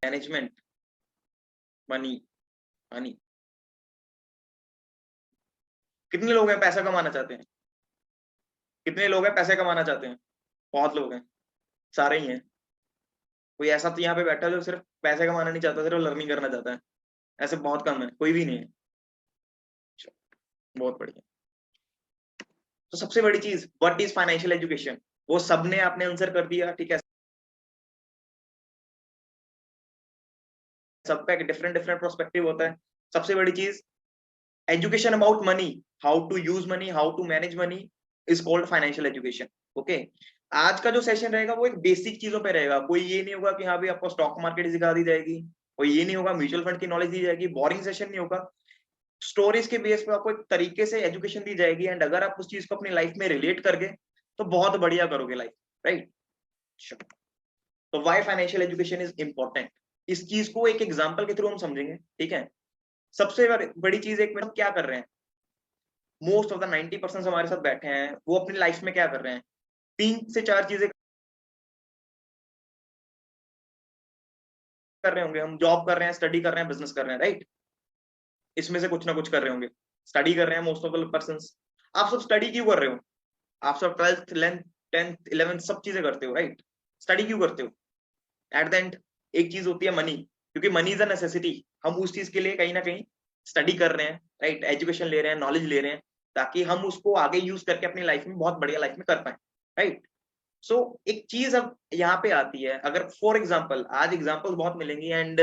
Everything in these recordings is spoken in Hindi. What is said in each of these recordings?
Management, money, money. कितने लोग हैं पैसा कमाना चाहते हैं? कितने लोग हैं पैसे कमाना चाहते हैं? बहुत लोग हैं, सारे ही हैं। कोई ऐसा तो यहाँ पे बैठा है जो सिर्फ पैसे कमाना नहीं चाहता, सिर्फ लर्निंग करना चाहता है? ऐसे बहुत कम है, कोई भी नहीं है। बहुत बढ़िया। तो सबसे बड़ी चीज, व्हाट इज फाइनेंशियल एजुकेशन, वो सबने आपने आंसर कर दिया, ठीक है। सबका एक डिफरेंट डिफरेंट प्रोस्पेक्टिव होता है। सबसे बड़ी चीज, education about money, how to use money, how to manage money, is called financial education. Okay, आज का जो सेशन रहेगा वो एक बेसिक चीजों पे रहेगा। कोई ये नहीं होगा कि हाँ भाई आपको स्टॉक मार्केट सिखा दी जाएगी, कोई ये नहीं होगा म्यूचुअल फंड की नॉलेज दी जाएगी, बोरिंग सेशन नहीं होगा। स्टोरीज के बेस पे आपको एक तरीके से एजुकेशन दी जाएगी, एंड अगर आप उस चीज को अपनी लाइफ में रिलेट करके तो बहुत बढ़िया करोगे लाइफ, राइट। तो why financial education is important, इस चीज को एक एग्जांपल के थ्रू हम समझेंगे, ठीक है। सबसे बड़ी चीज, एक मिनट, क्या कर रहे हैं मोस्ट ऑफ द 90% हमारे साथ बैठे हैं, वो अपनी लाइफ में क्या कर रहे हैं? 3 से 4 चीजें कर रहे होंगे। हम जॉब कर रहे हैं, स्टडी कर रहे हैं, बिजनेस कर रहे हैं, राइट। इसमें से कुछ ना कुछ कर रहे होंगे। स्टडी कर रहे हैं मोस्ट ऑफ द पर्सन। आप सब स्टडी क्यों कर रहे हो? आप सब 12th 10th 11th सब चीजें करते हो, राइट। स्टडी क्यों करते हो? एट द एंड एक चीज होती है मनी, क्योंकि मनी इज अ नेसेसिटी। हम उस चीज के लिए कहीं ना कहीं स्टडी कर रहे हैं, राइट, एजुकेशन ले रहे हैं, नॉलेज ले रहे हैं, ताकि हम उसको आगे यूज करके अपनी लाइफ में बहुत बढ़िया लाइफ में कर पाए, राइट। सो एक चीज अब यहाँ पे आती है, अगर फॉर एग्जाम्पल, आज एग्जाम्पल बहुत मिलेंगी एंड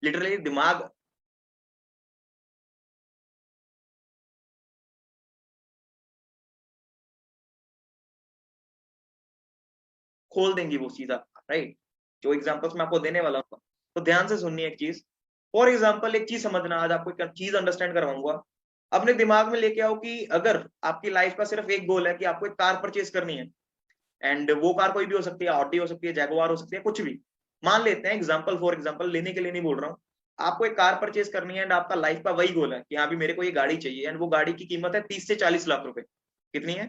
लिटरली दिमाग खोल देंगी वो चीज आपका, राइट। जो एग्जाम्पल्स मैं आपको देने वाला हूँ, तो ध्यान से सुननी एक चीज। फॉर एग्जाम्पल एक चीज समझना, आज आपको एक चीज अंडरस्टैंड करवाऊंगा। अपने दिमाग में लेके आओ कि अगर आपकी लाइफ का सिर्फ एक गोल है कि आपको एक कार परचेज करनी है, एंड वो कार कोई भी हो सकती है, ऑडी हो सकती है, जैगुआर हो सकती है, कुछ भी मान लेते हैं एग्जाम्पल, फॉर एग्जाम्पल लेने के लिए नहीं बोल रहा हूँ। आपको एक कार परचेज करनी है एंड आपका लाइफ का वही गोल है कि हाँ भी मेरे को ये गाड़ी चाहिए, एंड वो गाड़ी की कीमत है 30 से 40 लाख रुपए। कितनी है?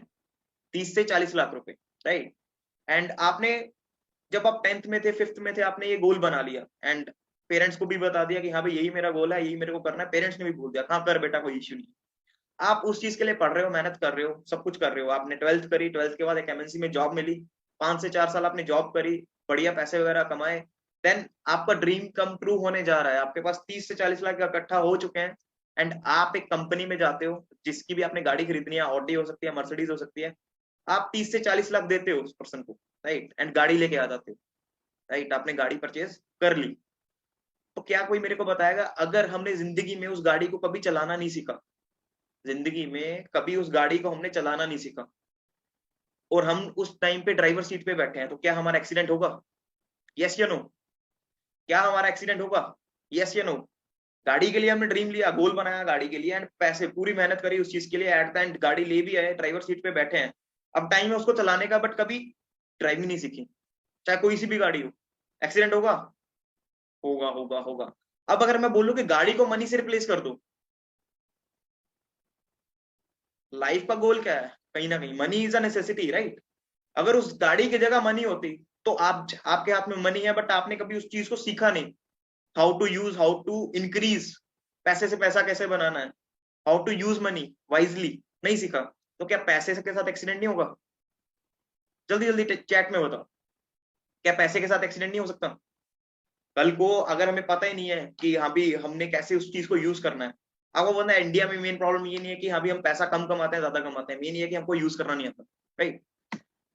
30 से 40 लाख रुपए, राइट। एंड आपने, जब आप 10th में थे, 5th में थे, आपने ये गोल बना लिया एंड पेरेंट्स को भी बता दिया कि हाँ भाई यही मेरा गोल है, यही मेरे को करना है। पेरेंट्स ने भी बोल दिया हाँ कर बेटा, कोई इश्यू नहीं। आप उस चीज के लिए पढ़ रहे हो, मेहनत कर रहे हो, सब कुछ कर रहे हो। आपने 12th करी, 12th के बाद एक एमएनसी में जॉब मिली, 5 से 4 साल आपने जॉब करी, बढ़िया पैसे वगैरह कमाए। देन आपका ड्रीम कम ट्रू होने जा रहा है, आपके पास 30 से 40 लाख इकट्ठा हो चुके हैं, एंड आप एक कंपनी में जाते हो, जिसकी भी आपने गाड़ी खरीदनी है, ऑडी हो सकती है, मर्सिडीज हो सकती है। आप 30 से 40 लाख देते हो उस पर्सन को, राइट, एंड गाड़ी लेके आ जाते हो, राइट। आपने गाड़ी परचेज कर ली। तो क्या कोई मेरे को बताएगा, अगर हमने जिंदगी में उस गाड़ी को कभी चलाना नहीं सीखा, जिंदगी में कभी उस गाड़ी को हमने चलाना नहीं सीखा, और हम उस टाइम पे ड्राइवर सीट पे बैठे हैं, तो क्या हमारा एक्सीडेंट होगा? यस या नो? क्या हमारा एक्सीडेंट होगा? यस या नो? गाड़ी के लिए हमने ड्रीम लिया, गोल बनाया गाड़ी के लिए, एंड पैसे पूरी मेहनत करी उस चीज के लिए, एट द एंड गाड़ी ले भी आए, ड्राइवर सीट पे बैठे हैं। अब टाइम है उसको चलाने का, बट कभी ड्राइविंग नहीं सीखी, चाहे कोई सी भी गाड़ी हो। एक्सीडेंट होगा? होगा होगा होगा। अब अगर मैं बोलूं कि गाड़ी को मनी से रिप्लेस कर दो, लाइफ का गोल क्या है? कहीं ना कहीं money is a necessity, right. अगर उस गाड़ी की जगह मनी होती, तो आप, आपके हाथ में मनी है, बट आपने कभी उस चीज को सीखा नहीं, how to use, how to increase, पैसे से पैसा कैसे बनाना है, how to use money wisely, नहीं सीखा, तो क्या पैसे के साथ एक्सीडेंट नहीं होगा? जल्दी जल्दी चैट में बताओ, क्या पैसे के साथ एक्सीडेंट नहीं हो सकता? कल को अगर हमें पता ही नहीं है कि हाँ भी हमने कैसे उस चीज को यूज करना है। आपको पता है इंडिया में मेन प्रॉब्लम ये नहीं है कि हाँ भी हम पैसा कम कमाते हैं, ज्यादा कमाते हैं, मेन ये है कि हमको यूज करना नहीं आता, राइट।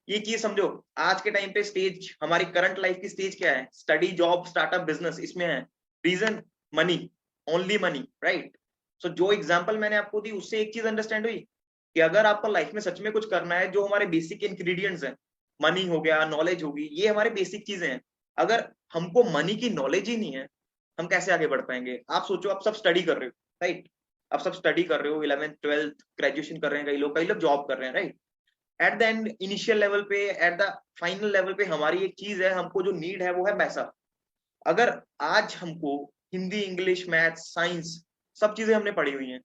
ये चीज समझो। आज के टाइम पे स्टेज, हमारी करंट लाइफ की स्टेज क्या है? स्टडी, जॉब, स्टार्टअप, बिजनेस, इसमें है। Reason money, only money, right. So जो एग्जांपल मैंने आपको दी, उससे एक चीज अंडरस्टैंड हुई कि अगर आपको लाइफ में सच में कुछ करना है, जो हमारे बेसिक इंग्रेडिएंट्स हैं, मनी हो गया, नॉलेज होगी, ये हमारे बेसिक चीजें हैं। अगर हमको मनी की नॉलेज ही नहीं है, हम कैसे आगे बढ़ पाएंगे? आप सोचो, आप सब स्टडी कर रहे हो, राइट। आप सब स्टडी कर रहे हो, 11th 12th ग्रेजुएशन कर रहे हैं, कई लोग जॉब कर रहे हैं, right. At the end, initial level पे, एट द फाइनल लेवल पे, हमारी एक चीज है, हमको जो नीड है वो है पैसा। अगर आज हमको हिंदी, इंग्लिश, मैथ्स, साइंस, सब चीजें हमने पढ़ी हुई हैं,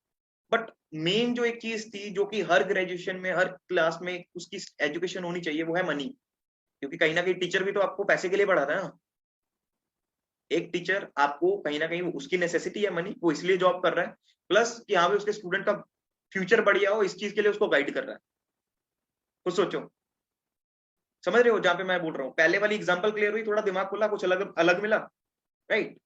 बट मेन जो एक चीज थी, जो कि हर ग्रेजुएशन में, हर क्लास में उसकी एजुकेशन होनी चाहिए, वो है मनी। क्योंकि कहीं ना कहीं टीचर भी तो आपको पैसे के लिए पढ़ाता है ना। एक टीचर आपको कहीं ना कहीं उसकी नेसेसिटी है मनी, वो इसलिए जॉब कर रहा है, प्लस कि यहाँ पे उसके स्टूडेंट का फ्यूचर बढ़िया हो, इस चीज के लिए उसको गाइड कर रहा है। कुछ सोचो, समझ रहे हो जहां पे मैं बोल रहा हूँ? पहले वाली एग्जांपल क्लियर हुई? थोड़ा दिमाग खुला, कुछ अलग अलग मिला, राइट?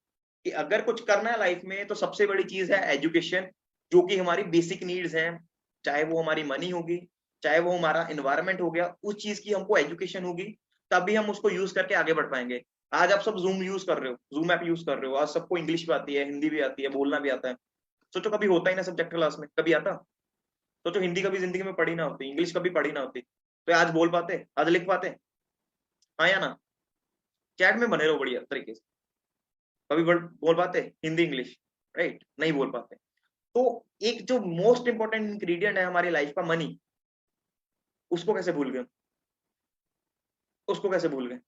कि अगर कुछ करना है लाइफ में तो सबसे बड़ी चीज है एजुकेशन, जो कि हमारी बेसिक नीड्स हैं। चाहे वो हमारी मनी होगी, चाहे वो हमारा एनवायरनमेंट हो गया, उस चीज की हमको एजुकेशन होगी, तभी हम उसको यूज करके आगे बढ़ पाएंगे। आज आप सब जूम यूज कर रहे हो, जूम ऐप यूज कर रहे हो, आज सबको इंग्लिश भी आती है, हिंदी भी आती है, बोलना भी आता है। सोचो कभी होता ही ना सब्जेक्ट क्लास में, कभी आता? सोचो हिंदी कभी जिंदगी में पढ़ी ना होती, इंग्लिश कभी पढ़ी ना होती, तो आज बोल पाते, आज लिख पाते? हाँ या ना? चैट में बने रहो बढ़िया तरीके से, कभी बोल पाते हिंदी इंग्लिश? राइट, नहीं बोल पाते। तो एक जो मोस्ट इंपॉर्टेंट इंग्रेडिएंट है हमारी लाइफ का, मनी, उसको कैसे भूल गए? उसको कैसे भूल गए?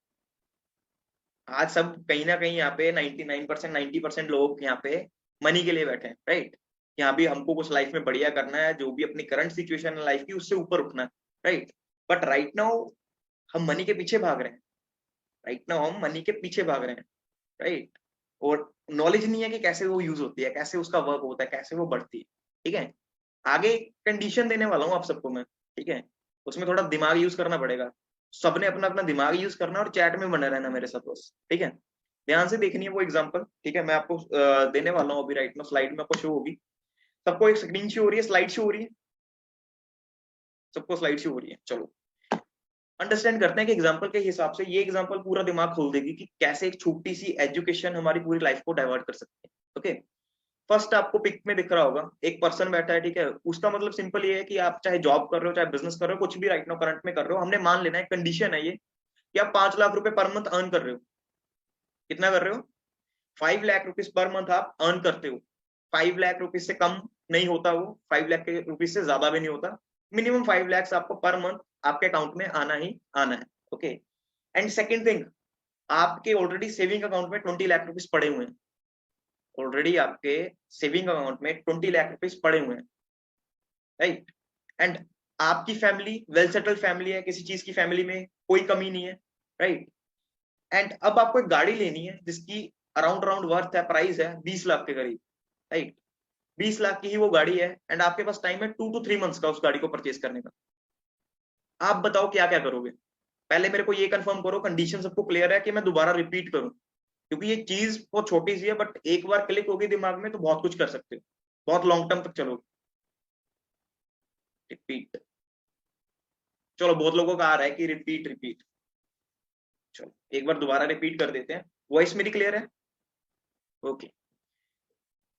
आज सब कहीं ना कहीं यहाँ पे 99% 90% लोग यहाँ पे मनी के लिए बैठे हैं, राइट? यहाँ भी हमको कुछ लाइफ में बढ़िया करना है, जो भी अपनी करंट सिचुएशन है लाइफ की उससे ऊपर उठना है, राइट? बट राइट नाउ हम मनी के पीछे भाग रहे हैं, राइट नाउ हम मनी के पीछे भाग रहे हैं, राइट? और नॉलेज नहीं है कि कैसे वो यूज होती है, कैसे उसका वर्क होता है, कैसे वो बढ़ती है, ठीक है? आगे कंडीशन देने वाला हूँ आप सबको मैं, ठीक है? उसमें थोड़ा दिमाग यूज करना पड़ेगा, सबने अपना अपना दिमाग यूज करना और चैट में बने रहना मेरे साथ बस, ठीक है? ध्यान से देखनी है वो एग्जांपल, ठीक है? मैं आपको देने वाला हूँ अभी, राइट में स्लाइड में आपको शो होगी, सबको एक स्क्रीन शो हो रही है, स्लाइड शो हो रही है, सबको स्लाइड शो हो रही है। चलो अंडरस्टैंड करते हैं कि एग्जांपल के हिसाब से ये एग्जांपल पूरा दिमाग खोल देगी कि कैसे एक छोटी सी एजुकेशन हमारी पूरी लाइफ को डाइवर्ट कर सकती है। ओके, फर्स्ट आपको पिक में दिख रहा होगा एक पर्सन बैठा है, ठीक है? उसका मतलब सिंपल ये है कि आप चाहे जॉब कर रहे हो, चाहे बिजनेस कर रहे हो, कुछ भी राइट नाउ करंट में कर रहे हो, हमने मान लेना है, कंडीशन है ये, कि आप 5 लाख रुपए पर मंथ अर्न कर रहे हो। कितना कर रहे हो? 5 लाख रुपीज पर मंथ आप अर्न करते हो। 5 लाख रुपीज से कम नहीं होता वो, 5 लाख रुपीज से ज्यादा भी नहीं होता, मिनिमम 5 लाख आपको पर मंथ आपके अकाउंट में आना ही आना है। ओके, एंड सेकेंड थिंग, आपके ऑलरेडी सेविंग अकाउंट में 20 लाख रुपीज पड़े हुए हैं, ऑलरेडी आपके सेविंग अकाउंट में 20 लाख रुपीज पड़े हुए हैं, राइट? एंड आपकी फैमिली वेल सेटल्ड फैमिली है, किसी चीज की फैमिली में कोई कमी नहीं है, राइट? एंड अब आपको एक गाड़ी लेनी है जिसकी अराउंड अराउंड वर्थ है, प्राइस है 20 लाख के करीब, राइट? 20 लाख की ही वो गाड़ी है, एंड आपके पास टाइम है 2 to 3 मंथ्स का उस गाड़ी को परचेज करने का। आप बताओ क्या क्या करोगे? पहले मेरे को ये कंफर्म करो, कंडीशन सबको क्लियर है कि मैं दोबारा रिपीट करूं? क्योंकि ये चीज बहुत छोटी सी है, बट एक बार क्लिक होगी दिमाग में तो बहुत कुछ कर सकते हो, बहुत लॉन्ग टर्म तक चलोगे। रिपीट, चलो बहुत लोगों का आ रहा है कि रिपीट रिपीट, चलो एक बार दोबारा रिपीट कर देते हैं। वॉइस मेरी क्लियर है? ओके,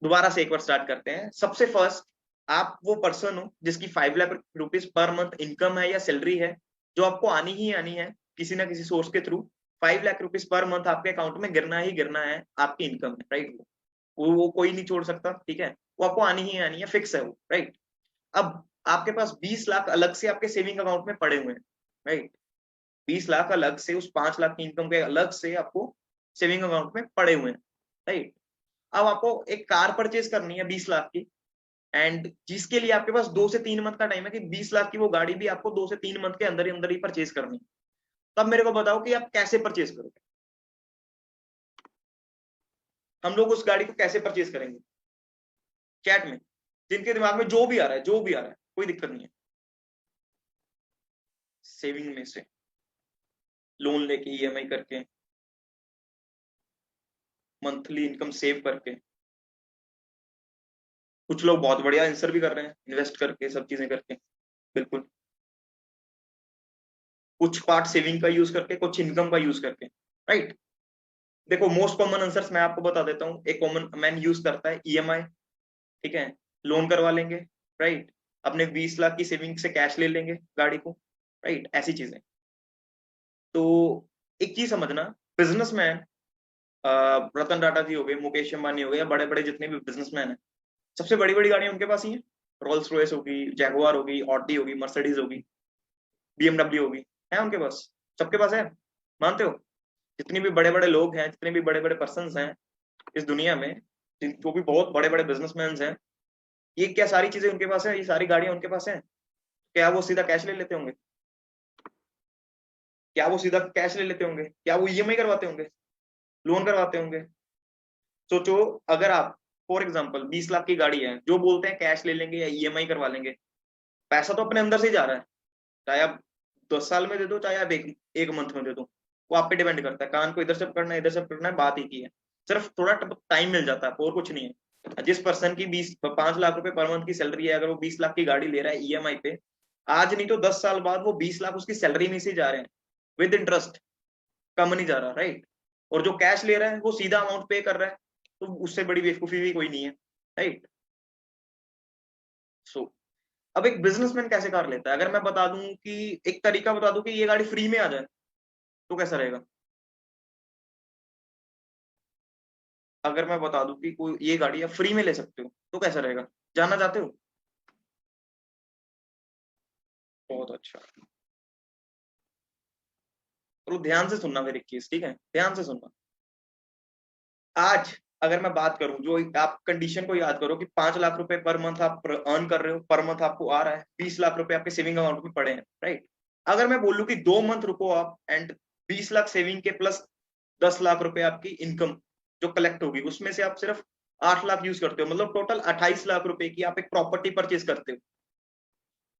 दोबारा से एक बार स्टार्ट करते हैं। सबसे फर्स्ट, आप वो पर्सन हो जिसकी 5 lakh rupees per month income है या सैलरी है, जो आपको आनी ही आनी है किसी ना किसी सोर्स के through. 5 lakh rupees per month आपके अकाउंट में गिरना ही गिरना है, आपकी इनकम है, राइट? वो कोई नहीं छोड़ सकता, ठीक है? वो आपको आनी ही आनी है, फिक्स है वो, राइट? अब आपके पास 20 लाख अलग से आपके सेविंग अकाउंट में पड़े हुए हैं, राइट? 20 लाख अलग से, उस 5 लाख की इनकम के अलग से आपको सेविंग अकाउंट में पड़े हुए हैं, राइट? अब आपको एक कार परचेज करनी है 20 लाख की, एंड जिसके लिए आपके पास 2 से 3 मंथ का टाइम है कि 20 लाख की वो गाड़ी भी आपको 2 से 3 मंथ के अंदर ही परचेज करनी है। तब मेरे को बताओ कि आप कैसे परचेज करोगे? हम लोग उस गाड़ी को कैसे परचेज करेंगे? चैट में, जिनके दिमाग में जो भी आ रहा है, जो भी आ रहा है, कोई दिक्कत नहीं है। सेविंग में से, लोन लेके, ईएमआई करके, मंथली इनकम सेव करके, कुछ लोग बहुत बढ़िया आंसर भी कर रहे हैं, इन्वेस्ट करके, सब चीजें करके, बिल्कुल। कुछ पार्ट सेविंग का यूज करके, कुछ इनकम का यूज करके, राइट? देखो मोस्ट कॉमन आंसर्स मैं आपको बता देता हूँ। एक कॉमन मैन यूज करता है ईएमआई, ठीक है? लोन करवा लेंगे, राइट? अपने 20 लाख की सेविंग से कैश ले लेंगे गाड़ी को, राइट? ऐसी चीजें। तो एक चीज समझना, बिजनेसमैन, रतन टाटा जी हो गए, मुकेश अंबानी हो गए, या बड़े बड़े जितने भी बिजनेसमैन हैं, सबसे बड़ी बड़ी गाड़ियां उनके पास ही है। रोल्स रॉयस होगी, जैगुआर होगी, ऑडी होगी, मर्सिडीज होगी, बीएमडब्ल्यू होगी, है उनके पास, सबके पास है। मानते हो? जितने भी बड़े बड़े लोग हैं, जितने भी बड़े बड़े पर्सन हैं इस दुनिया में, जो भी बहुत बड़े बड़े बिजनेसमैन हैं, ये क्या सारी चीजें उनके पास है? ये सारी गाड़ियां उनके पास है? क्या वो सीधा कैश ले लेते होंगे? क्या वो सीधा कैश ले लेते होंगे? क्या वो ईएमआई करवाते होंगे? लोन करवाते होंगे? सोचो अगर आप फॉर एग्जाम्पल 20 लाख की गाड़ी है, जो बोलते हैं कैश ले लेंगे या ईएमआई करवा लेंगे, पैसा तो अपने अंदर से ही जा रहा है, चाहे आप 10 साल में दे दो चाहे आप एक मंथ में दे दो, वो आप पे डिपेंड करता है। कान को इधर से पकड़ना है इधर से पकड़ना है, बात एक ही है, सिर्फ थोड़ा टाइम मिल जाता है और कुछ नहीं है। जिस पर्सन की 5 लाख रुपए पर मंथ की सैलरी है, अगर वो 20 लाख की गाड़ी ले रहा है ईएमआई पे, आज नहीं तो 10 साल बाद वो 20 लाख उसकी सैलरी में से जा रहे हैं, विद इंटरेस्ट, कम नहीं जा रहा, राइट। और जो कैश ले रहा है वो सीधा अमाउंट पे कर रहा है, तो उससे बड़ी बेवकूफी भी कोई नहीं है, राइट। सो अब एक बिजनेसमैन कैसे कर लेता है, अगर मैं बता दूं कि एक तरीका बता दूं कि ये गाड़ी फ्री में आ जाए, तो कैसा रहेगा? अगर मैं बता दूं कि कोई ये गाड़ी आप फ्री में ले सकते हो, तो कैसा रहेगा? जानना चाहते हो? बहुत अच्छा, तो ध्यान से सुनना मेरी चीज, ठीक है, ध्यान से सुनना। आज अगर मैं बात करूं, जो आप कंडीशन को याद करो कि 5 लाख रुपए पर मंथ आप अर्न कर रहे हो, पर मंथ आपको आ रहा है 20 लाख रुपए आपके सेविंग अकाउंट में पड़े हैं, राइट। अगर मैं बोलूं कि 2 मंथ रुको आप एंड 20 लाख सेविंग के प्लस 10 लाख रुपए आपकी इनकम जो कलेक्ट होगी, उसमें से आप सिर्फ 8 लाख यूज करते हो, मतलब टोटल 28 लाख रुपए की आप एक प्रॉपर्टी परचेज करते हो।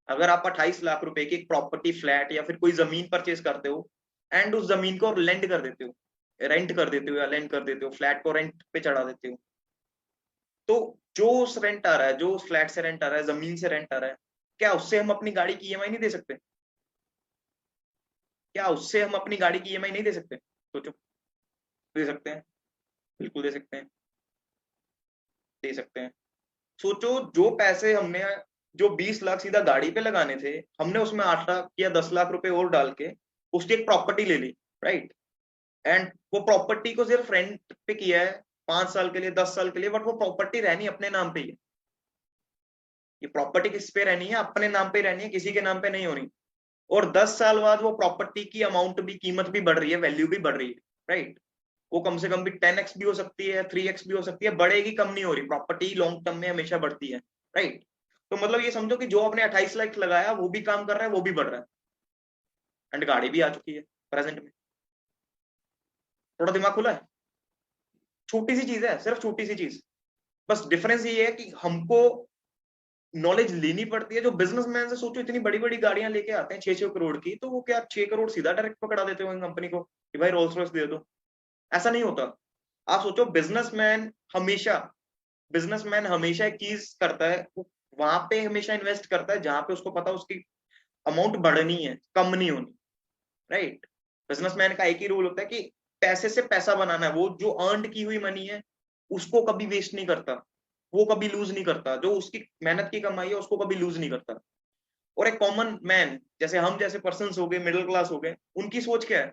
अगर आप 28 लाख रुपए की एक प्रॉपर्टी, फ्लैट या फिर कोई जमीन परचेज करते हो एंड उस जमीन को लेंड कर देते हो, रेंट कर देते हो या लेंड कर देते हो, फ्लैट को रेंट पे चढ़ा देते हो, तो जो उस रेंट आ रहा है, जो उस फ्लैट से रेंट आ रहा है, जमीन से रेंट आ रहा है, क्या उससे हम अपनी गाड़ी की ईएमआई नहीं दे सकते? क्या उससे हम अपनी गाड़ी की ईएमआई नहीं दे सकते? सोचो, दे सकते हैं, बिल्कुल दे सकते हैं, दे सकते हैं। सोचो जो पैसे हमने, जो 20 लाख सीधा गाड़ी पे लगाने थे, हमने उसमें 8 लाख या 10 लाख रुपए और डाल के उसकी एक प्रॉपर्टी ले ली, राइट। एंड वो प्रॉपर्टी को सिर्फ रेंट पे किया है 5 साल के लिए, 10 साल के लिए, बट वो प्रॉपर्टी रहनी अपने नाम पे ही है। ये प्रॉपर्टी किस पे रहनी है? अपने नाम पे रहनी है, किसी के नाम पे नहीं होनी। और 10 साल बाद वो प्रॉपर्टी की अमाउंट भी, कीमत भी बढ़ रही है, वैल्यू भी बढ़ रही है, राइट। वो कम से कम भी 10x भी हो सकती है, 3x भी हो सकती है, बढ़ेगी, कम नहीं हो रही। प्रॉपर्टी लॉन्ग टर्म में हमेशा बढ़ती है, राइट। तो मतलब ये समझो कि जो आपने 28 लाख लगाया वो भी काम कर रहा है, वो भी बढ़ रहा है, एंड गाड़ी भी आ चुकी है प्रेजेंट में। थोड़ा दिमाग खुला है, छोटी सी चीज है, सिर्फ छोटी सी चीज। बस डिफरेंस ये है कि हमको नॉलेज लेनी पड़ती है। जो बिजनेसमैन से सोचो इतनी बड़ी बड़ी गाड़ियां लेके आते हैं 6-6 करोड़ की, तो वो क्या 6 करोड़ सीधा डायरेक्ट पकड़ा देते हो कंपनी को कि भाई रोल्स रॉयस दे दो? ऐसा नहीं होता। आप सोचो, हमेशा बिजनेसमैन हमेशा एक चीज करता है, वो वहां पे हमेशा इन्वेस्ट करता है जहां पे उसको पता उसकी अमाउंट बढ़नी है, कम नहीं होनी, राइट। बिजनेसमैन का एक ही रूल होता है कि पैसे से पैसा बनाना है। वो जो अर्न की हुई मनी है उसको कभी वेस्ट नहीं करता, वो कभी लूज नहीं करता, जो उसकी मेहनत की कमाई है उसको कभी लूज नहीं करता। और एक कॉमन मैन जैसे हम जैसे पर्सन हो गए, मिडिल क्लास हो गए, उनकी सोच क्या है?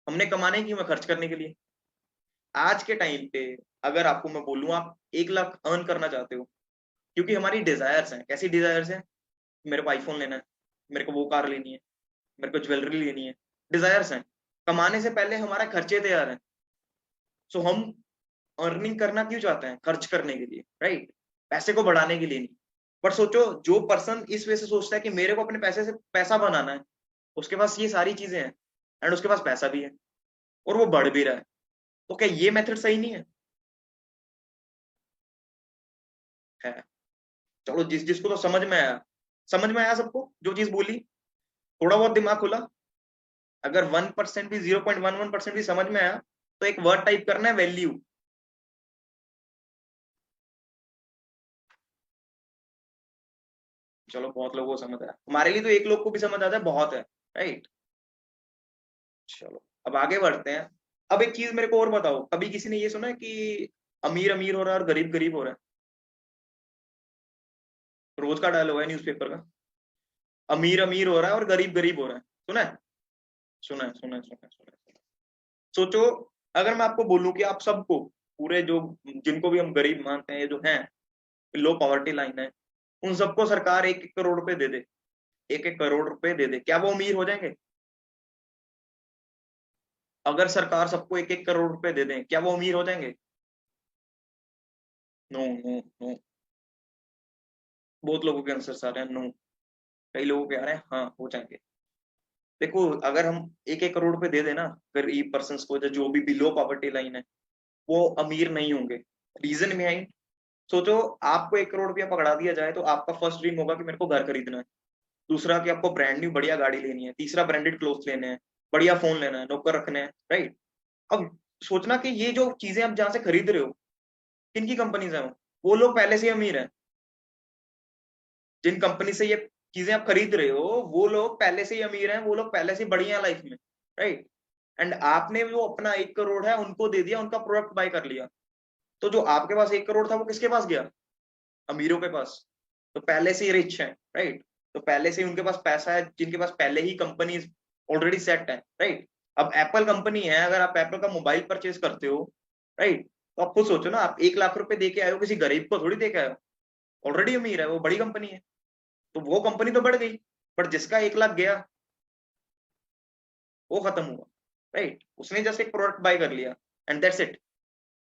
हमने कमाने की, मैं खर्च करने के लिए। आज के टाइम पे अगर आपको मैं बोलूं आप 1 लाख अर्न करना चाहते हो, क्योंकि हमारी डिजायर्स हैं, कैसी डिजायर्स हैं? मेरे को आईफोन लेना है, मेरे को वो कार लेनी है, मेरे को ज्वेलरी लेनी है, डिजायर्स हैं। कमाने से पहले हमारा खर्चे तैयार है। सो हम अर्निंग करना क्यों चाहते हैं? खर्च करने के लिए, राइट, पैसे को बढ़ाने के लिए नहीं। बट सोचो, जो पर्सन इस वे से सोचता है कि मेरे को अपने पैसे से पैसा बनाना है, उसके पास ये सारी चीजें हैं एंड उसके पास पैसा भी है और वो बढ़ भी रहा है, तो क्या ये मेथड सही नहीं है? है। चलो, जिसको तो समझ में आया, समझ में आया सबको जो चीज बोली? थोड़ा बहुत दिमाग खुला? अगर 1% भी, 0.11% भी समझ में आया, तो एक वर्ड टाइप करना है, वैल्यू। चलो, बहुत लोगों को समझ आया, हमारे लिए तो एक लोग को भी समझ आ जाए बहुत है, राइट। चलो, अब आगे बढ़ते हैं। अब एक चीज मेरे को और बताओ, कभी किसी ने ये सुना है कि अमीर अमीर हो रहा है और गरीब गरीब हो रहा है? रोज का डायलॉग है न्यूज़पेपर का। अमीर अमीर हो रहा है और गरीब गरीब हो रहा है, सुना है? सुना है, सुना है, सुना है, सुना है। सोचो, अगर मैं आपको बोलूं कि आप सबको, पूरे जो, जिनको भी हम गरीब मानते हैं, ये जो हैं, लो पॉवर्टी लाइन है, उन सबको सरकार 1-1 करोड़ रुपए दे दे, 1-1 करोड़ रुपए दे दे, क्या वो अमीर हो जाएंगे? अगर सरकार सबको 1-1 करोड़ रुपए दे दें, क्या वो अमीर हो जाएंगे? No, no, no. बहुत लोगों के आंसर आ रहे हैं नो, कई लोगों के आ रहे हैं हाँ, हो जाएंगे। देखो, अगर हम 1-1 करोड़ रुपए दे देना गरीब पर्सन को, जो भी बिलो पॉवर्टी लाइन है, वो अमीर नहीं होंगे। रीजन बिहाइंड, सोचो आपको 1 करोड़ रुपया पकड़ा दिया जाए तो आपका फर्स्ट ड्रीम होगा कि मेरे को घर खरीदना है, दूसरा कि आपको ब्रांड न्यू बढ़िया गाड़ी लेनी है, तीसरा ब्रांडेड क्लोथ लेने हैं, बढ़िया फोन लेना है, नौकर रखने हैं, राइट। अब सोचना कि ये जो चीजें आप जहां से खरीद रहे हो, किन की कंपनीज है वो लोग पहले से ही अमीर हैं। जिन कंपनी से ये चीजें आप खरीद रहे हो वो लोग पहले से ही अमीर हैं, वो लोग पहले से बढ़िया लाइफ में, राइट। एंड आपने वो अपना 1 करोड़ है उनको दे दिया, उनका प्रोडक्ट बाय कर लिया। तो जो आपके पास 1 करोड़ था वो किसके पास गया? अमीरों के पास। तो पहले से ही रिच है, राइट। तो पहले से ही उनके पास पैसा है, जिनके पास पहले ही कंपनी ऑलरेडी सेट है, राइट। अब एप्पल कंपनी है, अगर आप एप्पल का मोबाइल परचेज करते हो, राइट, तो आप खुद सोचो ना, आप 1 लाख रुपए दे के आए हो, किसी गरीब को थोड़ी दे के आए हो, ऑलरेडी अमीर है, वो बड़ी कंपनी है। तो वो कंपनी तो बढ़ गई, बट जिसका 1 लाख गया वो खत्म हुआ, राइट। उसने जस्ट एक प्रोडक्ट बाय कर लिया एंड दैट्स इट।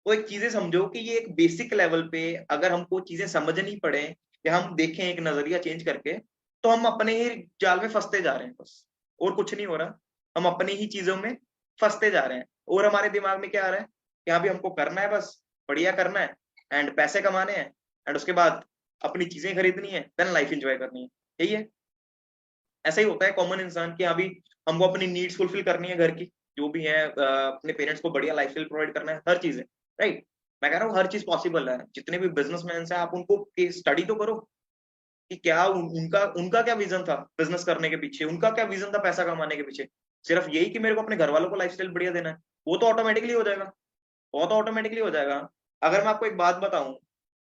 तो एक चीजें समझो कि ये एक बेसिक लेवल पे अगर हमको चीजें समझनी पड़े या हम देखें एक नजरिया चेंज करके, तो हम अपने ही जाल में फंसते जा रहे हैं बस, और कुछ नहीं हो रहा। हम अपनी ही चीजों में फंसते जा रहे हैं और हमारे दिमाग में क्या आ रहा है कि हाँ भी हमको करना है, बस बढ़िया करना है एंड पैसे कमाने हैं एंड उसके बाद अपनी चीजें खरीदनी है, देन लाइफ एंजॉय करनी है। यही है, ऐसा ही होता है कॉमन इंसान की। अभी हमको अपनी नीड्स फुलफिल करनी है घर की, जो भी है, अपने पेरेंट्स को बढ़िया लाइफस्टाइल प्रोवाइड करना है, हर चीज है, राइट। मैं कह रहा हूँ हर चीज पॉसिबल है। जितने भी बिजनेसमैन हैं आप उनको स्टडी तो करो कि क्या उनका उनका क्या विजन था बिजनेस करने के पीछे, उनका क्या विजन था पैसा कमाने के पीछे। सिर्फ यही कि मेरे को अपने घर वालों को लाइफस्टाइल बढ़िया देना है, वो तो ऑटोमेटिकली हो जाएगा, वो तो ऑटोमेटिकली हो जाएगा। अगर मैं आपको एक बात बताऊं,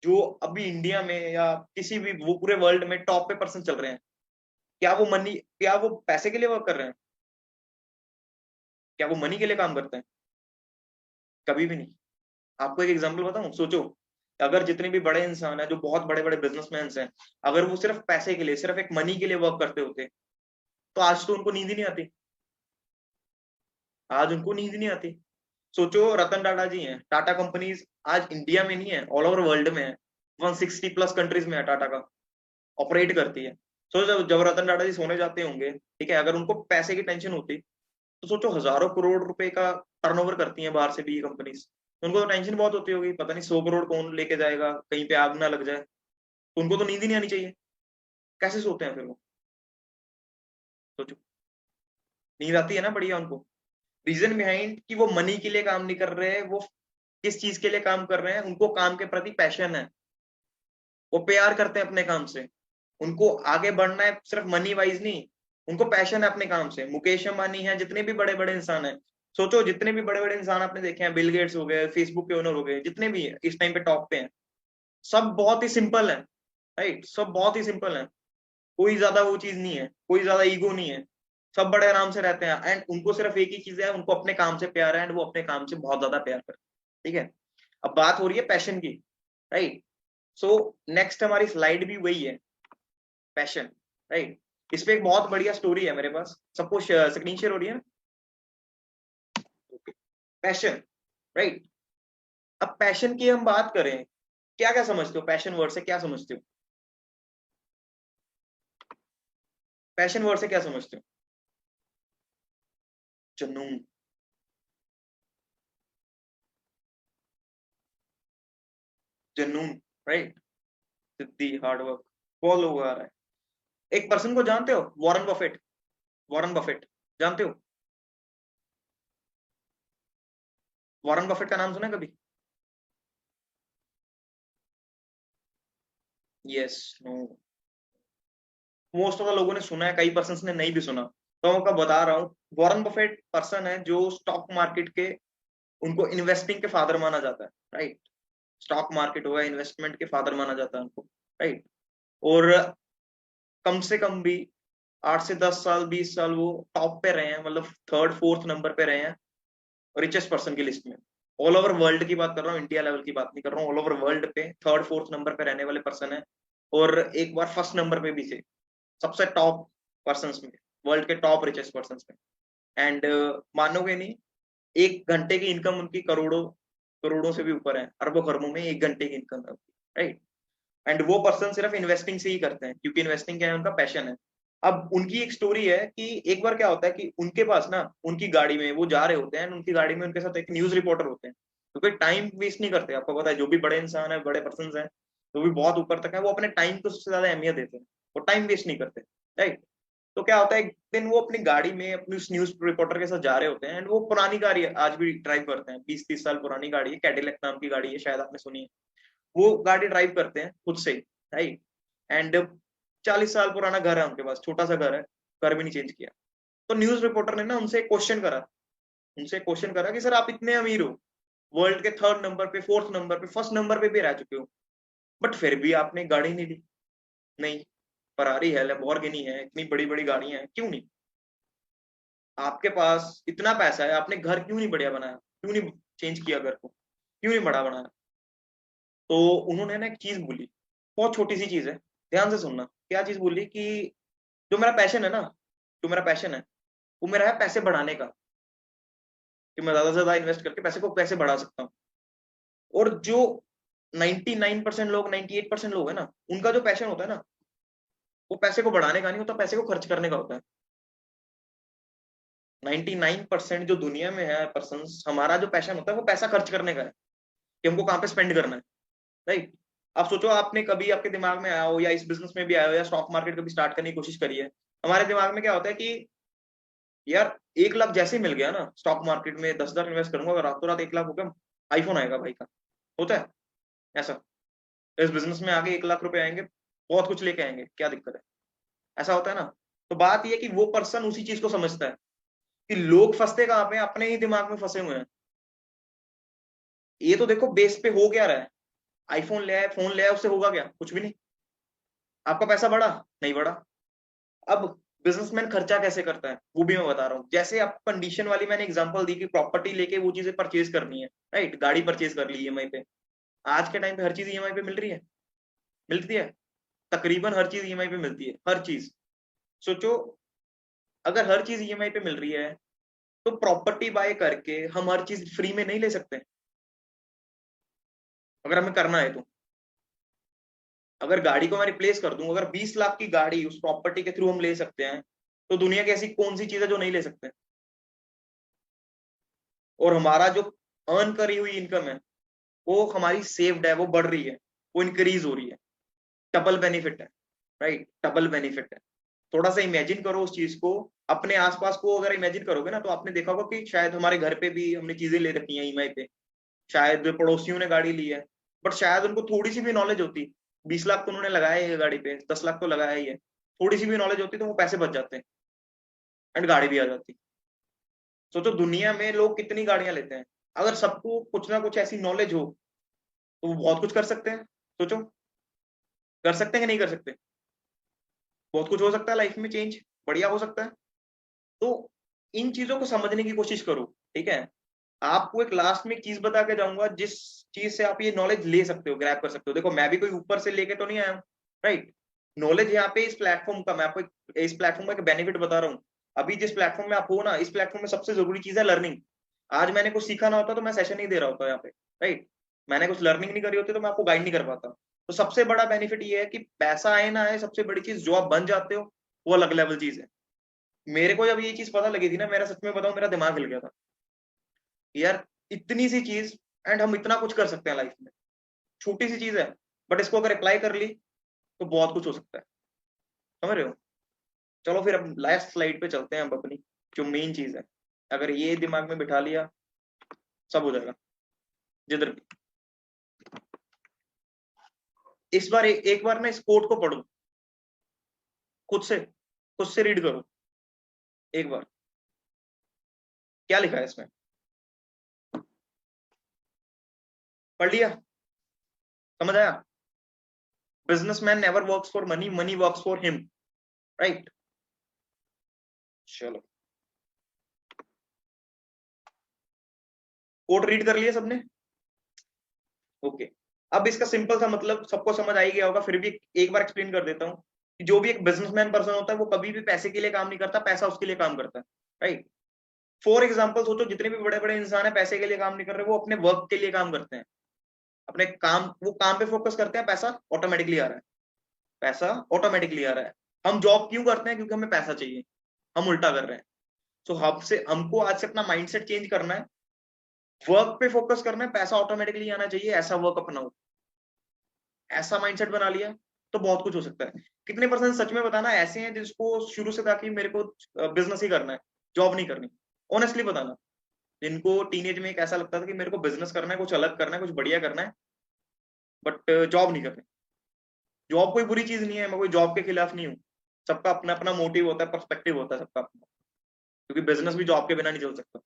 जो अभी इंडिया में या किसी भी वो पूरे वर्ल्ड में टॉप पे पर्सन चल रहे हैं, क्या वो पैसे के लिए वर्क कर रहे हैं? क्या वो मनी के लिए काम करते हैं? कभी भी नहीं। आपको एक एग्जांपल बताऊं, सोचो अगर जितने भी बड़े इंसान हैं, जो बहुत बड़े बड़े बिजनेसमैन हैं, अगर वो सिर्फ पैसे के लिए, सिर्फ एक मनी के लिए वर्क करते होते, तो आज तो उनको नींद ही नहीं आती। आज उनको नींद नहीं आती। सोचो रतन टाटा जी हैं, टाटा कंपनीज आज इंडिया में नहीं है, ऑल ओवर वर्ल्ड में है। 160 प्लस कंट्रीज में है टाटा का, ऑपरेट करती है। सोचो जब रतन टाटा जी सोने जाते होंगे, ठीक है, अगर उनको पैसे की टेंशन होती, तो सोचो हजारों करोड़ रुपए का टर्नओवर करती हैं बाहर से भी ये कंपनीज, उनको तो टेंशन बहुत होती होगी, पता नहीं 100 करोड़ कौन लेके जाएगा, कहीं पे आग ना लग जाए। तो उनको तो नींद ही नहीं आनी चाहिए, कैसे सोते हैं फिर वो? सोचो, नींद आती है ना बढ़िया उनको। रीजन बिहाइंड कि वो मनी के लिए काम नहीं कर रहे हैं, वो किस चीज के लिए काम कर रहे हैं, उनको काम के प्रति पैशन है, वो प्यार करते हैं अपने काम से, उनको आगे बढ़ना है सिर्फ मनी वाइज नहीं, उनको पैशन है अपने काम से। मुकेश अंबानी है, जितने भी बड़े बड़े इंसान हैं, सोचो जितने भी बड़े बड़े इंसान आपने देखे हैं, बिल गेट्स हो गए, फेसबुक के ओनर हो गए, जितने भी इस टाइम पे टॉप पे हैं, सब बहुत ही सिंपल है, राइट। सब बहुत ही सिंपल है, कोई ज्यादा वो चीज नहीं है, कोई ज्यादा ईगो नहीं है, सब बड़े आराम से रहते हैं एंड उनको सिर्फ एक ही चीज है, उनको अपने काम से प्यार है एंड वो अपने काम से बहुत ज्यादा प्यार करते हैं, ठीक है। अब बात हो रही है पैशन की, राइट। सो नेक्स्ट हमारी स्लाइड भी वही है, पैशन, राइट। इस पे एक बहुत बढ़िया स्टोरी है मेरे पास, सबको स्क्रीन शेयर हो रही है। Passion, right. अब पैशन की हम बात करें, क्या क्या समझते हो पैशन वर्ड से, क्या समझते हो? पैशन वर्ड से क्या समझते हो? जुनून, जुनून, राइट। जिद्दी, हार्डवर्क, बहुत लोग आ रहा है। एक पर्सन को जानते हो, वॉरेन बफेट? वॉरेन बफेट जानते हो? वॉरेन बफेट का नाम सुना है कभी? Yes, no, most of the लोगों ने सुना है, कई पर्सन ने नहीं भी सुना। तो मैं आपको बता रहा हूँ, वॉरेन बफेट पर्सन है जो स्टॉक मार्केट के, उनको इन्वेस्टिंग के फादर माना जाता है, राइट। स्टॉक मार्केट हुआ, इन्वेस्टमेंट के फादर माना जाता है उनको, राइट। और कम से कम भी 8 से 10 साल, 20 साल वो टॉप पे रहे हैं, मतलब थर्ड फोर्थ नंबर पे रहे हैं रिचेस्ट पर्सन की लिस्ट में। ऑल ओवर वर्ल्ड की बात कर रहा हूँ, इंडिया लेवल की बात नहीं कर रहा हूँ, ऑल ओवर वर्ल्ड पे थर्ड फोर्थ नंबर पे रहने वाले पर्सन है। और एक बार फर्स्ट नंबर पे भी थे, सबसे टॉप पर्सन में, वर्ल्ड के टॉप रिचेस्ट पर्सन में। एंड मानोगे नहीं, 1 घंटे की इनकम उनकी करोड़ों, करोड़ों से भी ऊपर है, अरबों खरबों में 1 घंटे की इनकम है, राइट। एंड वो पर्सन सिर्फ इन्वेस्टिंग से ही करते हैं, क्योंकि इन्वेस्टिंग क्या है, उनका पैशन है। अब उनकी एक स्टोरी है कि एक बार क्या होता है कि उनके पास ना, उनकी गाड़ी में वो जा रहे होते हैं, उनकी गाड़ी में उनके साथ एक न्यूज रिपोर्टर होते हैं। क्योंकि टाइम वेस्ट नहीं करते। आपको पता है जो भी बड़े इंसान है, बड़े पर्सन है, जो भी बहुत ऊपर तक है, वो अपने टाइम को सबसे ज्यादा अहमियत देते हैं, वो टाइम वेस्ट नहीं करते, राइट। तो क्या होता है, एक दिन वो अपनी गाड़ी में अपनी उस न्यूज रिपोर्टर के साथ जा रहे होते हैं, एंड वो पुरानी गाड़ी है, आज भी ड्राइव करते हैं, 20-30 साल पुरानी गाड़ी है, कैडिलैक नाम की गाड़ी है, शायद आपने सुनी है। वो गाड़ी ड्राइव करते हैं खुद से, राइट। एंड 40 साल पुराना घर है उनके पास, छोटा सा घर है, घर भी नहीं चेंज किया। तो न्यूज रिपोर्टर ने ना उनसे क्वेश्चन करा कि सर आप इतने अमीर हो, वर्ल्ड के 3rd नंबर पे, 4th नंबर पे, 1st नंबर पे भी रह चुके हो, बट फिर भी आपने गाड़ी नहीं ली। नहीं, फरारी है, लैम्बोर्गिनी है, इतनी बड़ी बड़ी गाड़ियां हैं, क्यों नहीं? आपके पास इतना पैसा है, आपने घर क्यों नहीं बढ़िया बनाया, क्यों नहीं चेंज किया घर को, क्यों नहीं बड़ा बनाया? तो उन्होंने ना एक चीज बोली, बहुत छोटी सी चीज है, ध्यान से सुनना। क्या चीज बोली कि जो मेरा पैशन है ना, जो मेरा पैशन है, वो मेरा है पैसे बढ़ाने का, कि मैं ज्यादा से ज्यादा इन्वेस्ट करके पैसे बढ़ा सकता हूँ। और जो 99% लोग, 98% लोग है ना, उनका जो पैशन होता है ना, वो पैसे को बढ़ाने का नहीं होता, पैसे को खर्च करने का होता है। 99% जो दुनिया में है पर्सन, हमारा जो पैशन होता है वो पैसा खर्च करने का है, कि हमको कहाँ पे स्पेंड करना है, राइट। आप सोचो, आपने कभी आपके दिमाग में आया हो, या इस बिजनेस में भी आया हो, या स्टॉक मार्केट कभी स्टार्ट करने की कोशिश करी है, हमारे दिमाग में क्या होता है कि यार 1 लाख जैसे ही मिल गया ना, स्टॉक मार्केट में 10,000 इन्वेस्ट करूंगा, अगर रातों रात 1 लाख हो गया, आईफोन आएगा भाई का, होता है ऐसा। इस बिजनेस में आगे 1 लाख रुपए आएंगे, बहुत कुछ लेके आएंगे, क्या दिक्कत है? ऐसा होता है ना। तो बात यह है कि वो पर्सन उसी चीज को समझता है कि लोग फंसते कहाँ पे हैं? अपने ही दिमाग में फंसे हुए हैं। ये तो देखो बेस पे हो क्या रहा है, आईफोन ले आए, फोन ले आए, उससे होगा क्या? कुछ भी नहीं। आपका पैसा बढ़ा? नहीं बढ़ा। अब बिजनेसमैन खर्चा कैसे करता है वो भी मैं बता रहा हूँ। जैसे आप कंडीशन वाली मैंने एग्जांपल दी कि प्रॉपर्टी लेके वो चीजें परचेज करनी है, राइट, गाड़ी परचेज कर ली ईएमआई पे। आज के टाइम पे हर चीज ईएमआई पे मिल रही है, मिलती है, तकरीबन हर चीज ईएमआई पे मिलती है, हर चीज। सोचो, अगर हर चीज ईएमआई पे मिल रही है, तो प्रॉपर्टी बाय करके हम हर चीज फ्री में नहीं ले सकते, अगर हमें करना है तो। अगर गाड़ी को मैं रिप्लेस कर दूं, अगर 20 लाख की गाड़ी उस प्रॉपर्टी के थ्रू हम ले सकते हैं, तो दुनिया की ऐसी कौन सी चीज है जो नहीं ले सकते? और हमारा जो अर्न करी हुई इनकम है, वो हमारी सेव्ड है, वो बढ़ रही है, वो इंक्रीज हो रही है। डबल बेनिफिट है, राइट, डबल बेनिफिट है। थोड़ा सा इमेजिन करो उस चीज को, अपने आसपास को अगर इमेजिन करोगे ना, तो आपने देखा होगा कि शायद हमारे घर पे भी हमने चीजें ले रखी हैं ईएमआई पे, शायद पड़ोसियों ने गाड़ी ली है, बट शायद उनको थोड़ी सी भी नॉलेज होती, 20 लाख तो उन्होंने लगाया ही है गाड़ी पे, 10 लाख तो लगाया ही है, थोड़ी सी भी नॉलेज होती तो वो पैसे बच जाते हैं, एंड गाड़ी भी आ जाती। सोचो दुनिया में लोग कितनी गाड़ियां लेते हैं, अगर सबको कुछ ना कुछ ऐसी नॉलेज हो, तो वो बहुत कुछ कर सकते हैं। सोचो, कर सकते हैं कि नहीं कर सकते? बहुत कुछ हो सकता है लाइफ में, चेंज बढ़िया हो सकता है। तो इन चीजों को समझने की कोशिश करो, ठीक है। आपको एक लास्ट में एक चीज बता के जाऊंगा, जिस चीज से आप ये नॉलेज ले सकते हो, ग्रैब कर सकते हो। देखो, मैं भी कोई ऊपर से लेके तो नहीं आया हूँ, राइट। नॉलेज यहाँ पे इस प्लेटफॉर्म का, मैं आपको इस प्लेटफॉर्म का एक बेनिफिट बता रहा हूँ। अभी जिस प्लेटफॉर्म में आप हो ना, इस प्लेटफॉर्म में सबसे जरूरी चीज है लर्निंग। आज मैंने कुछ सीखा ना होता तो मैं सेशन नहीं दे रहा होता यहाँ पे, राइट। मैंने कुछ लर्निंग नहीं करी होती तो मैं आपको गाइड नहीं कर पाता। तो सबसे बड़ा बेनिफिट ये है कि पैसा आए ना आए, सबसे बड़ी चीज जो आप बन जाते हो, वो अलग लेवल चीज है। मेरे को जब ये चीज पता लगी थी ना, मेरा सच में बताऊं, मेरा दिमाग हिल गया था यार, इतनी सी चीज, एंड हम इतना कुछ कर सकते हैं लाइफ में। छोटी सी चीज है, बट इसको अगर अप्लाई कर ली तो बहुत कुछ हो सकता है, समझ रहे हो? चलो फिर अब लास्ट स्लाइड पे चलते हैं, अब अपनी जो मेन चीज है, अगर ये दिमाग में बिठा लिया, सब हो जाएगा जिधर भी। इस बार एक बार ना इस कोट को पढ़ो, खुद से रीड करो एक बार, क्या लिखा है इसमें, पढ़ लिया? समझ आया? Businessman never works for money, money works for him, right. चलो, कोट रीड कर लिया सबने? ओके। अब इसका सिंपल सा मतलब सबको समझ आ ही गया होगा, फिर भी एक बार एक्सप्लेन कर देता हूँ कि जो भी एक बिजनेसमैन पर्सन होता है, वो कभी भी पैसे के लिए काम नहीं करता, पैसा उसके लिए काम करता है, राइट। फॉर एग्जाम्पल सोचो, जितने भी बड़े बड़े इंसान है पैसे के लिए काम नहीं कर रहे, वो अपने वर्क के लिए काम करते हैं, अपने काम, वो काम पे फोकस करते हैं, पैसा ऑटोमेटिकली आ रहा है, पैसा ऑटोमेटिकली आ रहा है। हम जॉब क्यों करते हैं? क्योंकि हमें पैसा चाहिए, हम उल्टा कर रहे हैं। तो हमसे हमको आज से अपना माइंडसेट चेंज करना है, वर्क पे फोकस करना है, पैसा ऑटोमेटिकली आना चाहिए, ऐसा वर्क अपनाओ। ऐसा माइंडसेट बना लिया तो बहुत कुछ हो सकता है। कितने परसेंट सच में बताना ऐसे हैं जिसको शुरू से था कि मेरे को बिजनेस ही करना है, जॉब नहीं करनी? ऑनेस्टली बताना। जिनको टीनेज में एक ऐसा लगता था कि मेरे को बिजनेस करना है, कुछ अलग करना है, कुछ बढ़िया करना है, बट जॉब नहीं करनी। जॉब कोई बुरी चीज नहीं है, मैं कोई जॉब के खिलाफ नहीं हूँ। सबका अपना अपना मोटिव होता है, पर्सपेक्टिव होता है सबका अपना, क्योंकि बिजनेस भी जॉब के बिना नहीं चल सकता।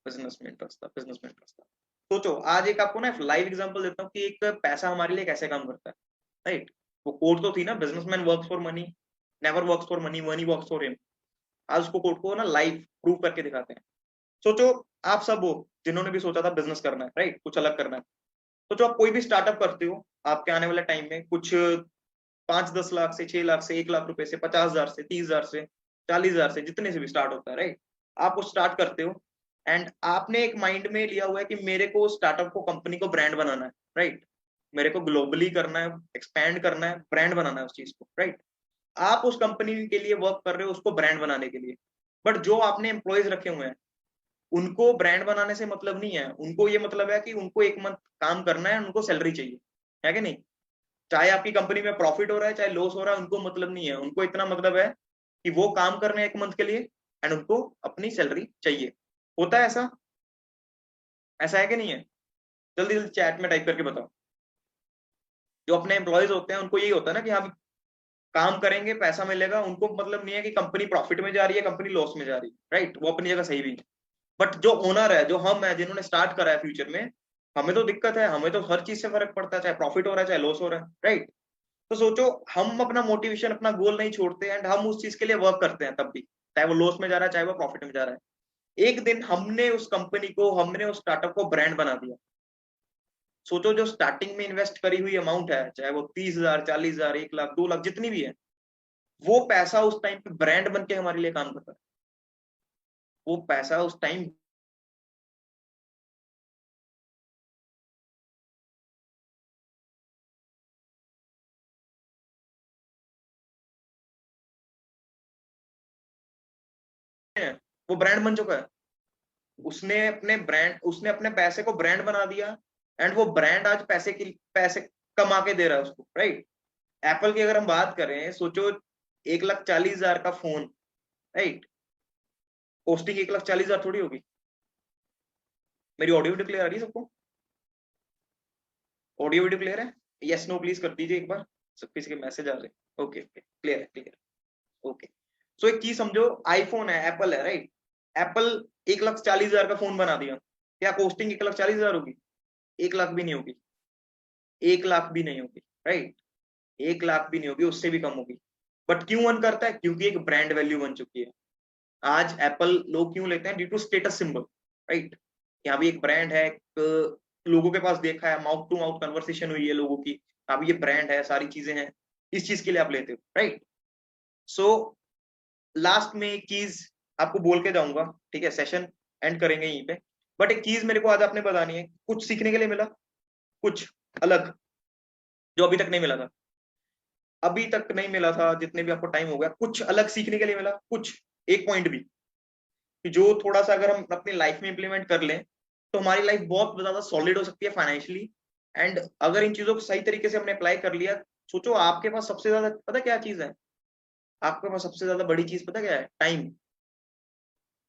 बिजनेस में इंटरेस्ट था, बिजनेस में इंटरेस्ट था। सोचो, आज एक आपको ना लाइव एग्जांपल देता हूँ कि एक पैसा हमारे लिए कैसे काम करता है, राइट? वो कोट तो थी ना, businessman works for money, never works for money, money works for him. आज उसको कोट को ना लाइव प्रूव करके दिखाते हैं। सोचो, आप सब हो जिन्होंने भी सोचा था बिजनेस करना है, राइट, कुछ अलग करना है। सोचो आप कोई भी स्टार्टअप करते हो, आपके आने वाले टाइम में कुछ 5-10 लाख से, 6 लाख से, 1 लाख रुपए से, 50,000 से, 30,000 से, 40,000 से, जितने से भी स्टार्ट होता है, राइट? आप वो स्टार्ट करते हो एंड आपने एक माइंड में लिया हुआ है कि मेरे को स्टार्टअप को, कंपनी को ब्रांड बनाना है, राइट? मेरे को ग्लोबली करना है, एक्सपैंड करना है, ब्रांड बनाना है उस चीज को, राइट? आप उस कंपनी के लिए वर्क कर रहे हो उसको ब्रांड बनाने के लिए। बट जो आपने एम्प्लॉयज रखे हुए हैं, उनको ब्रांड बनाने से मतलब नहीं है। उनको ये मतलब है कि उनको एक मंथ काम करना है, उनको सैलरी चाहिए, है कि नहीं? चाहे आपकी कंपनी में प्रॉफिट हो रहा है, चाहे लॉस हो रहा है, उनको मतलब नहीं है। उनको इतना मतलब है कि वो काम कर रहे हैं 1 मंथ के लिए एंड उनको अपनी सैलरी चाहिए। होता है ऐसा? ऐसा है कि नहीं है? जल्दी जल्दी चैट में टाइप करके बताओ। जो अपने एम्प्लॉयज होते हैं उनको यही होता है ना कि हम काम करेंगे, पैसा मिलेगा। उनको मतलब नहीं है कि कंपनी प्रॉफिट में जा रही है, कंपनी लॉस में जा रही है, राइट? वो अपनी जगह सही भी है। बट जो ओनर है, जो हम है, जिन्होंने स्टार्ट करा है फ्यूचर में, हमें तो दिक्कत है, हमें तो हर चीज से फर्क पड़ता है, चाहे प्रॉफिट हो रहा है चाहे लॉस हो रहा है, राइट? तो सोचो, हम अपना मोटिवेशन, अपना गोल नहीं छोड़ते एंड हम उस चीज के लिए वर्क करते हैं तब भी, चाहे वो लॉस में जा रहा है चाहे वो प्रॉफिट में जा रहा है। एक दिन हमने उस कंपनी को, हमने उस स्टार्टअप को ब्रांड बना दिया। सोचो, जो स्टार्टिंग में इन्वेस्ट करी हुई अमाउंट है, चाहे वो 30,000, 40,000, 1 लाख, 2 लाख, जितनी भी है, वो पैसा उस टाइम पे ब्रांड बन के हमारे लिए काम करता है। वो पैसा उस टाइम है, वो ब्रांड बन चुका है। उसने अपने पैसे को ब्रांड बना दिया एंड वो ब्रांड आज पैसे कमा के दे रहा है उसको, राइट? एप्पल की अगर हम बात करें, सोचो, 1,40,000 का फोन, राइट? कॉस्टिंग 1,40,000 थोड़ी होगी। मेरी ऑडियो वीडियो क्लियर आ रही है सबको? ऑडियो वीडियो क्लियर है? यस नो प्लीज कर दीजिए एक बार। सब किसी के मैसेज आ रहे हैं। ओके ओके, क्लियर है, क्लियर। ओके। सो एक चीज समझो, आईफोन है, एप्पल है, राइट? एप्पल 1,40,000 का फोन बना दिया, क्या कॉस्टिंग 1,40,000 होगी? 1 लाख भी नहीं होगी। 1 लाख भी नहीं होगी, राइट? 1 लाख भी नहीं होगी, उससे भी कम होगी। बट क्यों अर्न करता है? क्योंकि एक ब्रांड वैल्यू बन चुकी है। आज एप्पल लोग क्यों लेते हैं? Due to status symbol, right? यहाँ भी एक ब्रांड है, एक लोगों के पास देखा है, माउथ टू माउथ कन्वर्सेशन हुई है लोगों की, अब ये ब्रांड है, सारी चीजें हैं, इस चीज के लिए आप लेते हो, राइट? सो लास्ट में एक चीज आपको बोल के जाऊंगा, ठीक है? सेशन एंड करेंगे यहीं पे। बट एक चीज मेरे को आज आपने बतानी है, कुछ सीखने के लिए मिला, कुछ अलग, जो अभी तक नहीं मिला था। अभी तक नहीं मिला था, जितने भी आपको टाइम हो गया, कुछ अलग सीखने के लिए मिला, कुछ एक पॉइंट भी, कि जो थोड़ा सा अगर हम अपनी लाइफ में इंप्लीमेंट कर लें तो हमारी लाइफ बहुत ज्यादा सॉलिड हो सकती है फाइनेंशियली। एंड अगर इन चीजों को सही तरीके से हमने अप्लाई कर लिया, सोचो, आपके पास सबसे ज्यादा पता क्या चीज है? आपके पास सबसे ज्यादा बड़ी चीज पता क्या है? टाइम।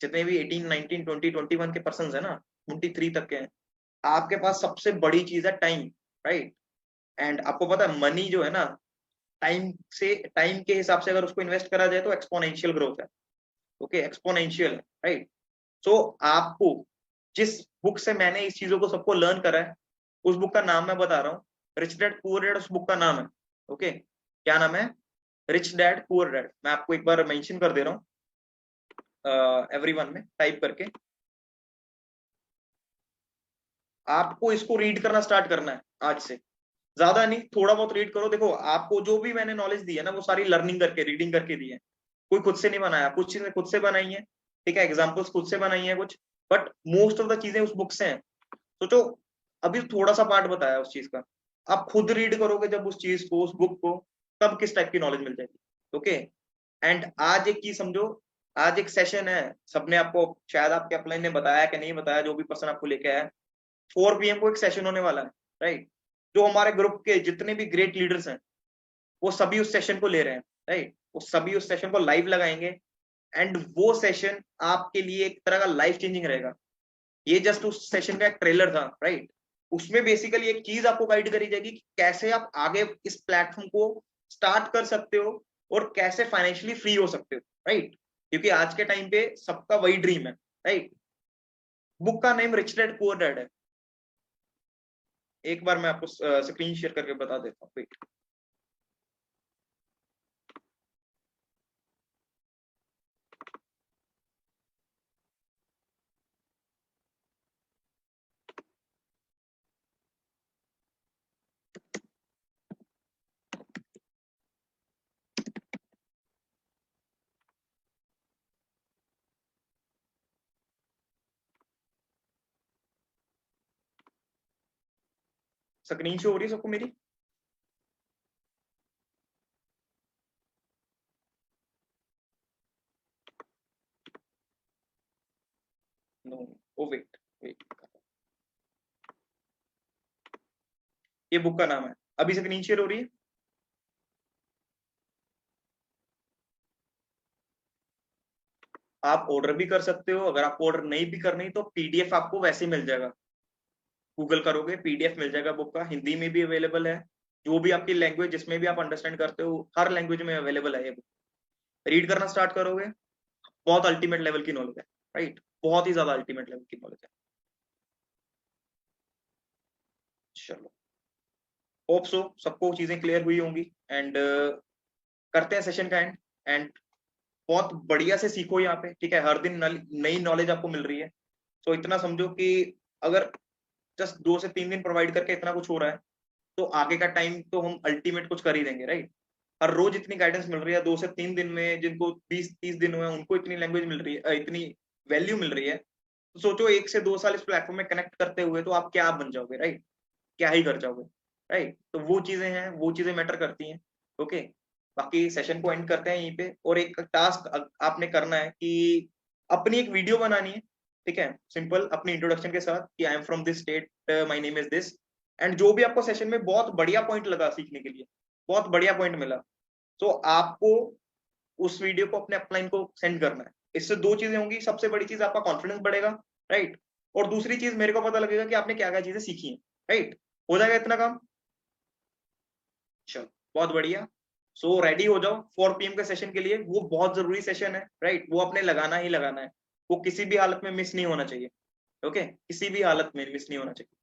जितने भी 18, 19, 20, 21 के पर्सन है ना, 23 तक के हैं, आपके पास सबसे बड़ी चीज है टाइम, राइट? एंड आपको पता है, मनी जो है ना, टाइम के हिसाब से अगर उसको इन्वेस्ट करा जाए तो एक्सपोनेंशियल ग्रोथ है। ओके, एक्सपोनेंशियल है, राइट? सो आपको जिस बुक से मैंने इस चीजों को सबको लर्न करा है, उस बुक का नाम मैं बता रहा हूँ, रिच डैड पुअर डैड, उस बुक का नाम है। ओके, क्या नाम है? Rich dad poor dad. मैं आपको एक बार मेंशन कर दे रहा हूँ एवरीवन में टाइप करके। आपको इसको रीड करना स्टार्ट करना है आज से। ज्यादा नहीं, थोड़ा बहुत रीड करो। देखो, आपको जो भी मैंने नॉलेज दी है ना, वो सारी लर्निंग करके, रीडिंग करके दी है। कोई खुद से नहीं बनाया, कुछ चीजें खुद से बनाई है, ठीक है? एग्जाम्पल्स खुद से बनाई है कुछ, बट मोस्ट ऑफ द चीजें उस बुक से हैं। सोचो, अभी थोड़ा सा पार्ट बताया उस चीज का, आप खुद रीड करोगे जब उस चीज को, उस बुक को, तब किस टाइप की नॉलेज मिल जाएगी। ओके। एंड आज एक चीज समझो, आज एक सेशन है, सबने आपको शायद आपके अपलाइन ने बताया कि नहीं बताया, जो भी पर्सन आपको लेके आया, 4 PM को एक सेशन होने वाला है, राइट। जो हमारे ग्रुप के जितने भी ग्रेट लीडर्स हैं वो सभी उस सेशन को ले रहे हैं, राइट। वो सभी उस सेशन को लाइव लगाएंगे एंड वो सेशन आपके लिए एक तरह का लाइफ चेंजिंग रहेगा। ये जस्ट उस सेशन का एक ट्रेलर था, राइट। उसमें बेसिकली एक चीज आपको गाइड करी जाएगी कि कैसे आप आगे इस प्लेटफॉर्म को स्टार्ट कर सकते हो और कैसे फाइनेंशियली फ्री हो सकते हो, राइट। क्योंकि आज के टाइम पे सबका वही ड्रीम है, राइट। बुक का name rich dad poor dad है। एक बार मैं आपको स्क्रीन शेयर करके बता देता हूँ, वेट। स्क्रीन शो हो रही है सबको मेरी? नो, ओ वेट वेट, ये बुक का नाम है। अभी स्क्रीन शेयर हो रही है? आप ऑर्डर भी कर सकते हो, अगर आपको ऑर्डर नहीं भी करनी तो पीडीएफ आपको वैसे ही मिल जाएगा। गूगल करोगे पीडीएफ मिल जाएगा बुक का, हिंदी में भी अवेलेबल है। जो भी आपकी लैंग्वेज जिसमें भी आप अंडरस्टैंड करते हो हर लैंग्वेज में अवेलेबल है ये बुक। रीड करना स्टार्ट करोगे, बहुत अल्टीमेट लेवल की नॉलेज है, राइट। बहुत ही ज्यादा अल्टीमेट लेवल की नॉलेज है। चलो, होप सो सबको चीजें क्लियर हुई होंगी एंड करते हैं सेशन का एंड। एंड बहुत बढ़िया से सीखो यहाँ पे, ठीक है। हर दिन नई नॉलेज आपको मिल रही है। तो इतना समझो कि अगर जस्ट 2 से 3 दिन प्रोवाइड करके इतना कुछ हो रहा है तो आगे का टाइम तो हम अल्टीमेट कुछ कर ही देंगे, राइट। हर रोज इतनी गाइडेंस मिल रही है, 2 से 3 दिन में जिनको 20-30 दिन हुए उनको इतनी लैंग्वेज मिल रही है, इतनी वैल्यू मिल रही है। तो सोचो 1 से 2 साल इस प्लेटफॉर्म में कनेक्ट करते हुए तो आप क्या बन जाओगे, राइट। क्या ही कर जाओगे, राइट। तो वो चीजें हैं, वो चीजें मैटर करती हैं, ओके। बाकी सेशन को एंड करते हैं यहीं पे। और एक टास्क आपने करना है कि अपनी एक वीडियो बनानी है, ठीक है। सिंपल अपनी इंट्रोडक्शन के साथ कि I am from this state, my name is this. And जो भी आपको सेशन में बहुत बढ़िया पॉइंट लगा सीखने के लिए, बहुत बढ़िया पॉइंट मिला, तो आपको उस वीडियो को अपने अपलाइन को सेंड करना है। इससे 2 चीजें होंगी। सबसे बड़ी चीज आपका कॉन्फिडेंस बढ़ेगा, राइट। और दूसरी चीज मेरे को पता लगेगा कि आपने क्या क्या चीजें सीखी हैं, राइट। हो जाएगा इतना काम? चलो, बहुत बढ़िया। सो रेडी हो जाओ 4 PM के सेशन के लिए। वो बहुत जरूरी सेशन है, राइट। वो आपने लगाना ही लगाना है। वो किसी भी हालत में मिस नहीं होना चाहिए, ओके। किसी भी हालत में मिस नहीं होना चाहिए।